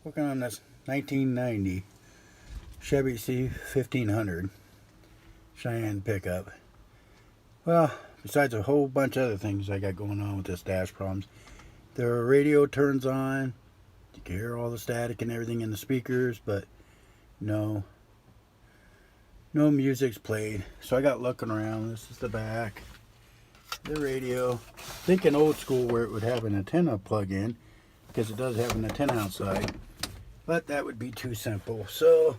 Working on this 1990 Chevy C1500 Cheyenne pickup. Well, besides a whole bunch of other things I got going on with this dash problems, the radio turns on. You can hear all the static and everything in the speakers, but no music's played. So I got looking around. This is the back. The radio. Thinking old school where it would have an antenna plug in, because it does have an antenna outside. But that would be too simple. So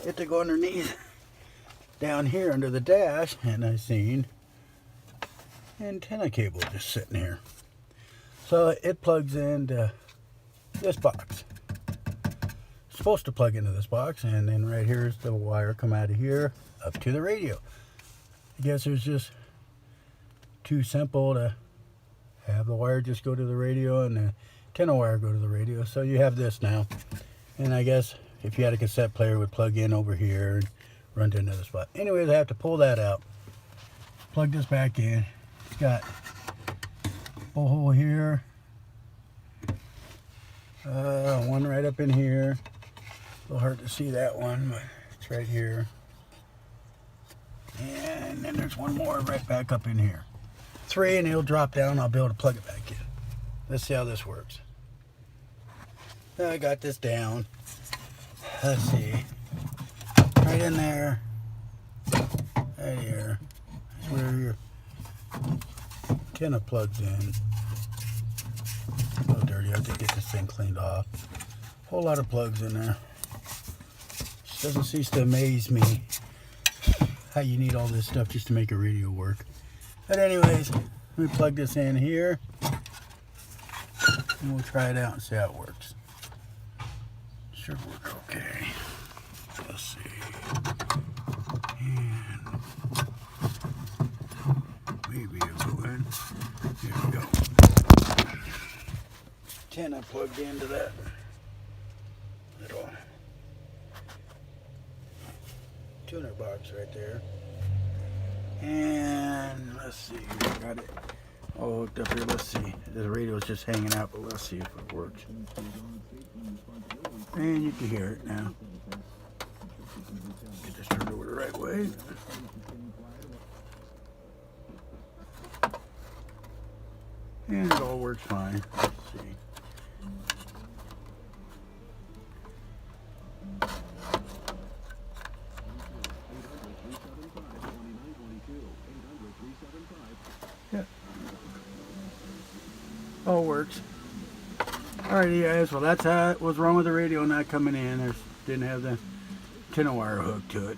I had to go underneath down here under the dash, and I seen antenna cable just sitting here. So it plugs into this box. It's supposed to plug into this box, and then right here is the wire come out of here up to the radio. I guess it was just too simple to have the wire just go to the radio and the antenna wire go to the radio. So you have this now, and I guess if you had a cassette player, it would plug in over here and run to another spot. Anyways, I have to pull that out, plug this back in. It's got a hole here, one right up in here. A little hard to see that one, but it's right here. And then there's one more right back up in here. 3, and it'll drop down. I'll be able to plug it back in. Let's see how this works. I got this down. Let's see. Right in there. Right here. That's where your antenna plugs in. A little dirty. I have to get this thing cleaned off. Whole lot of plugs in there. Just doesn't cease to amaze me how you need all this stuff just to make a radio work. But anyways, let me plug this in here, and we'll try it out and see how it works. Should work okay. Let's see. And maybe it'll go in. Here we go. Antenna plugged into that little tuner box right there. And let's see, got it all hooked up here. Let's see. The radio's just hanging out, but let's see if it works. And you can hear it now. Get this turned over the right way. And it all works fine. Let's see. Yeah. All works. Alrighty guys, well that's how it was wrong with the radio not coming in. Didn't have the antenna wire hooked to it.